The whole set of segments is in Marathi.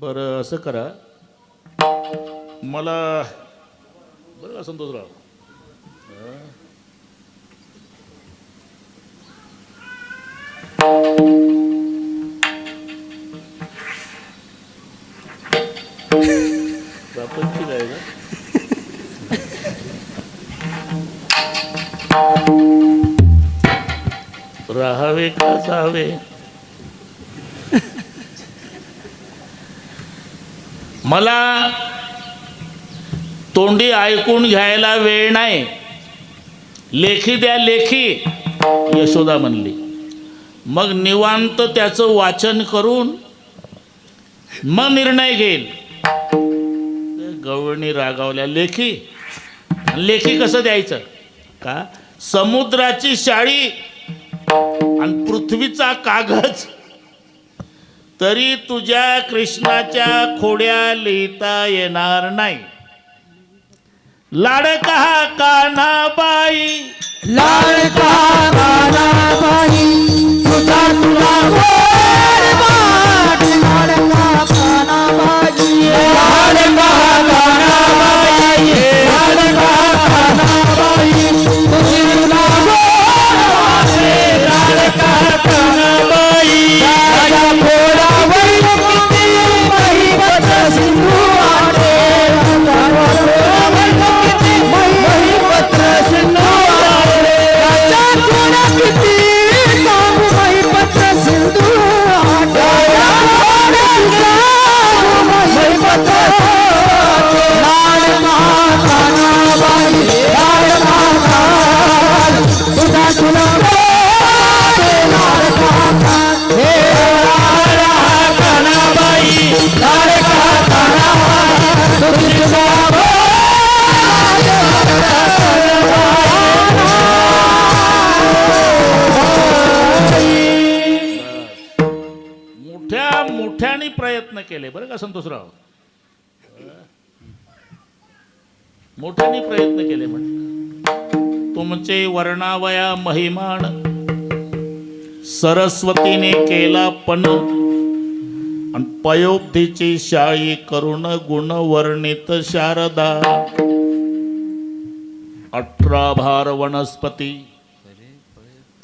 बरं असं करा, मला बरं का संतोषराव, प्रापंचिक आहे का? राहावे का जावे, मला तोंडी ऐकून घ्यायला वेळ नाही. लेखी द्या लेखी, यशोदा म्हणली. मग निवांत त्याचं वाचन करून मग निर्णय घेईल. गवळणी रागावल्या. लेखी लेखी कसं द्यायचं का? समुद्राची शाळी आणि पृथ्वीचा कागज, तरी तुझ्या कृष्णाच्या खोड्या लिहिता येणार नाही. लाडका कान्हाबाई, लाडका कान्हाबाई, तुझा तुला गोड वाट. लाडका कान्हाबाई, लाडका कान्हाबाई, लाडका कान्हाबाई, तुझी तुला गोड वाट. लाडका कान्हाबाई, राजा भोळाबाई, किती महिपत सिंधू वाटे. महिपत्र सिंधू वाटे, राजा भोळा किती सांगू. महिपत्र सिंधू वाटे, महिपत्र. लाडका कान्हाबाई, लाडका कान, तुझा तुला मोठ्याने प्रयत्न केले बरं का संतोषराव, मोठ्याने प्रयत्न केले. म्हटलं तुमचे वर्णावया महिमान सरस्वतीने केला पण, आणि पयोब्धीची शाळी करुण गुण वर्णित शारदा. 18 भार वनस्पती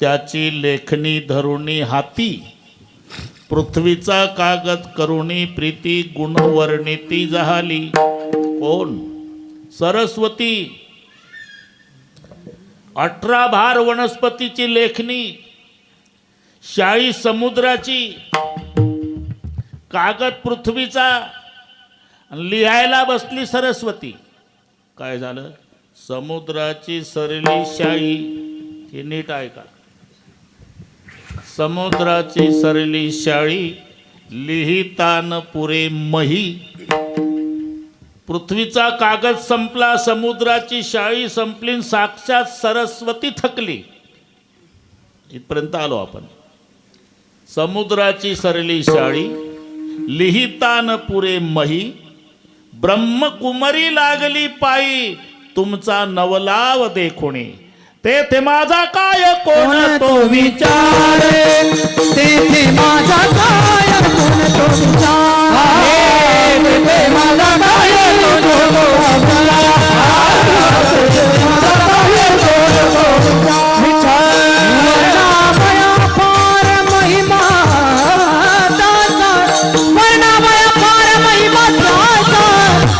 त्याची लेखणी धरुणी हाती, पृथ्वीचा कागद करुणी प्रीती गुण वर्णिती झाली. कोण? सरस्वती. 18 भार वनस्पतीची लेखणी, शाई समुद्राची, कागद पृथ्वीचा, लिहायला बसली सरस्वती. काय झालं? समुद्राची सरली शाई. हे नीट ऐका. समुद्राची सरली शाळी लिहितान पुरे मही. पृथ्वीचा कागद संपला, समुद्राची शाळी संपली, साक्षात सरस्वती थकली. इथपर्यंत आलो आपण. समुद्राची सरली शाळी लिहितान पुरे मही, ब्रह्मकुमारी लागली पायी, तुमचा नवलाव देखुणी. तेथे माझा काय कोण तो विचार, तेथे माझा काय कोण तो विचार. तेथे माझा काय कोण तो वर्णामया पार महिमा त्याचा, वर्णामया पार महिमा त्याचा.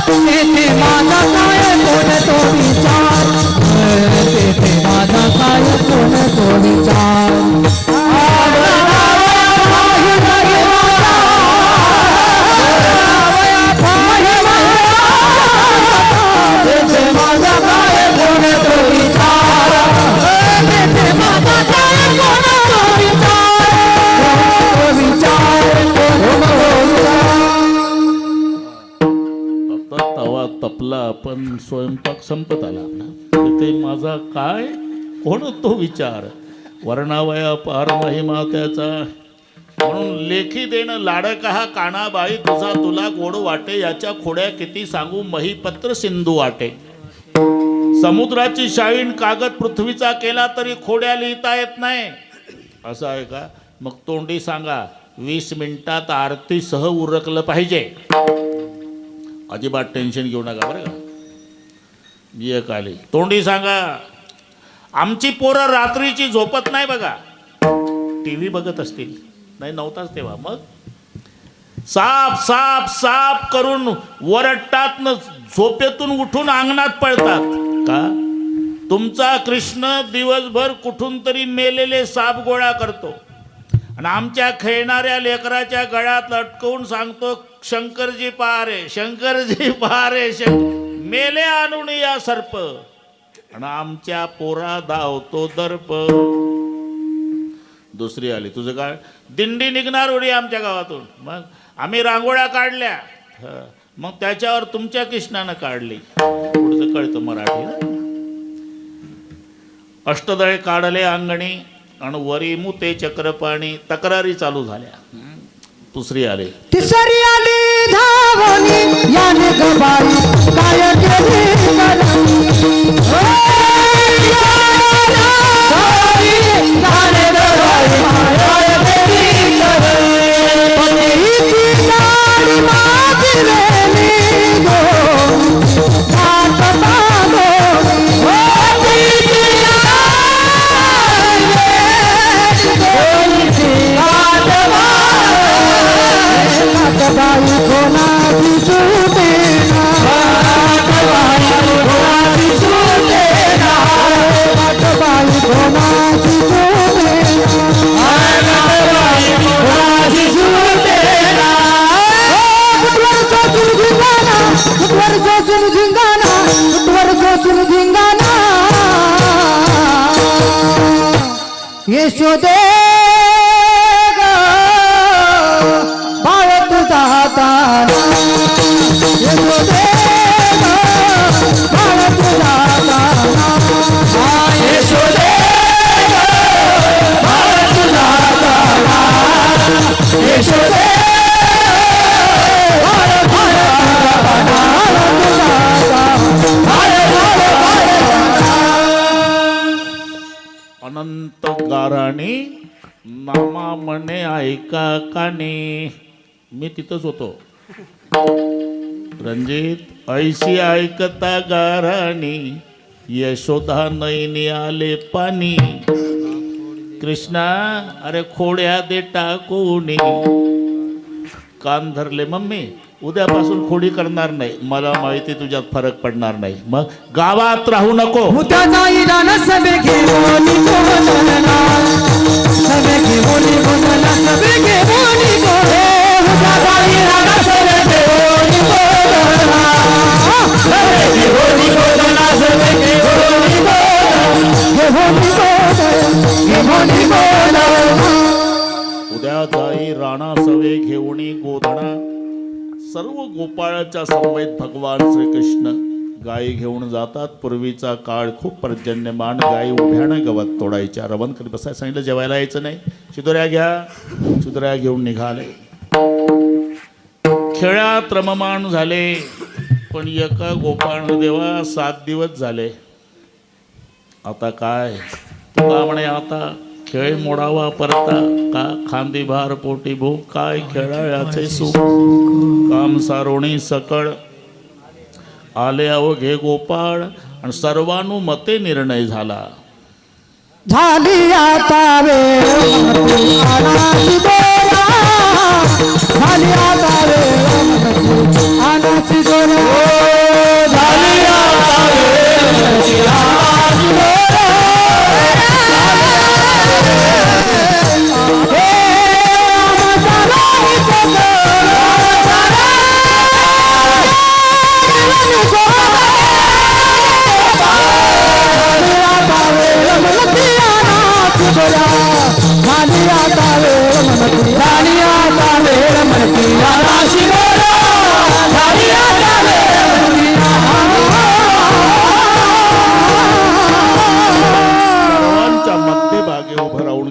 तेथे माझा काय कोण तो विचार, तेथे माझा काय कोण तो विचार. तपला, पण स्वयंपाक संपत आला. तिथे माझा काय कोण तो विचार, वर्णावया पार महिमा त्याचा. म्हणून लेखी देणं लाडका हा कान्हाबाई, तुझा तुला गोड वाटे. याच्या खोड्या किती सांगू, महिपत्र सिंधू वाटे. समुद्राची शाईन कागद पृथ्वीचा केला तरी खोड्या लिहिता येत नाही. असं आहे का? मग तोंडी सांगा 20 मिनिटात आरतीसह उरकलं पाहिजे. अजिबात टेन्शन घेऊ नका बरं का. एक आली तोंडी सांगा. आमची पोरं रात्रीची झोपत नाही बघा. टी व्ही बघत असतील. नाही नव्हताच तेव्हा. मग साप साप साप करून वरडतात न झोपेतून उठून अंगणात पळतात. का? तुमचा कृष्ण दिवसभर कुठून तरी मेलेले साप गोळा करतो आणि आमच्या खेळणाऱ्या लेकराच्या गळ्यात लटकवून सांगतो शंकरजी पारे शंकरजी पारे मेले आणून या सर्प. आणि आमच्या पोरा धावतो दर्प. दुसरी आली. तुझं काय? दिंडी निघणार होती आमच्या गावातून. मग आम्ही रांगोळ्या काढल्या. मग त्याच्यावर तुमच्या कृष्णानं काढली. पुढचं कळतं मराठी ना. अष्टदळे काढले अंगणी आणि वरी मुते चक्रपाणी. तक्रारी चालू झाल्या. दुसरी आली. तिसरी आली धावणी याने गबाई काय केली कलमी. यशोदे बाळ तुझा हाताना. यशोदे बाळ तुझा हाताना. यशोदे बाळ तुझा हाताना. यशोदे अनंत गाराणी नामा म्हणे ऐका काने. मी तिथंच होतो. रणजित ऐशी ऐकता गाराणी यशोदा नैनी आले पाणी. कृष्णा अरे खोड्या दे टाकूनी. कान धरले. मम्मी उद्यापासून खोडी करणार नाही. मला माहिती तुझ्यात फरक पडणार नाही. मग गावात राहू नको. उद्या जाईला न सबे घेऊन बोलना. सबे घेऊन बोलना. सबे घेऊन बोलना. उद्या जाईला न सबे घेऊन बोलना. सबे घेऊन बोलना. सबे घेऊन बोलना. उद्या जाई राणा सवे घेऊनी गोधडा. सर्व गोपाळाच्या समवेत भगवान श्रीकृष्ण गायी घेऊन जातात. पूर्वीचा काळ खूप पर्जन्यमान. गायी उभ्यानं गवत तोडायच्या. रवण करीत बसायला सांगितलं. जेवायला यायचं नाही. शिदोऱ्या घ्या. शिदोऱ्या घेऊन निघाले. खेळात रममान झाले. पण एका गोपाळानं देवा 7 दिवस झाले. आता काय? तुका म्हणे आता खेळ मोडावा परता. का खांदी भार पोटी भूक. काय खेळाळ्याचे सुख. काम सारोणी सकळ आले अवघे गोपाळ. आणि सर्वानुमते निर्णय झाला. झाली आता वेळ आणाची दोरा. झाली आता वेळ आणाची दोरा. झाली आता वेळ आणाची दोरा.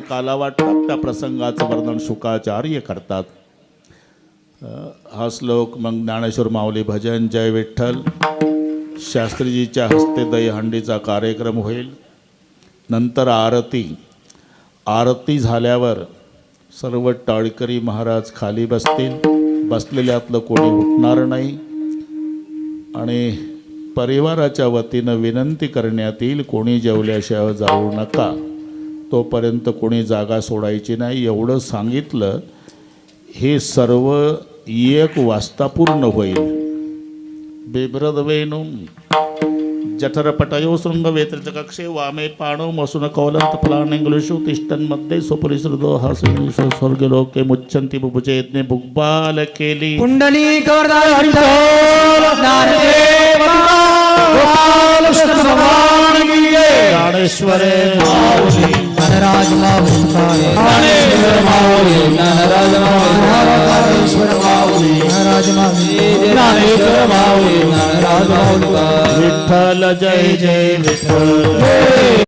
कालावाटतात त्या प्रसंगाचं वर्णन शुकाचार्य करतात. हा श्लोक मग ज्ञानेश्वर माऊली भजन जय विठ्ठल. शास्त्रीजीच्या हस्ते दहीहंडीचा कार्यक्रम होईल. नंतर आरती. आरती झाल्यावर सर्व टाळकरी महाराज खाली बसतील, बसलेल्यातलं कोणी उठणार नाही आणि परिवाराच्या वतीनं विनंती करण्यात येईल, कोणी जेवल्याशिवाय जाऊ नका, तोपर्यंत कोणी जागा सोडायची नाही. एवढं सांगितलं. हे सर्व 1 वाजता पूर्ण होईल. बिभ्रदवेणुं जठरपटयो शृंगवेत्रिच कक्षे वामे पाणो मसून कौलंत फलानेंगुलिषु तिष्ठन् मध्ये स्वपरिसृतो हासिनीष स्वर्गलोके मुच्चन्ति बुभुजे यज्ञे बुग्बाल केली. कुंडली कवरदार हरिधर ज्ञानदेव गोपाल कृष्ण भगवान की जय. ज्ञानेश्वरे माऊली ज्ञानराज माऊली ज्ञानेश्वर माऊली ज्ञानराज ज्ञानेश्वर माऊली ज्ञानराज माऊली ज्ञानेश्वर माऊली ज्ञानराज माऊली विठ्ठल जय जय विठ्ठल.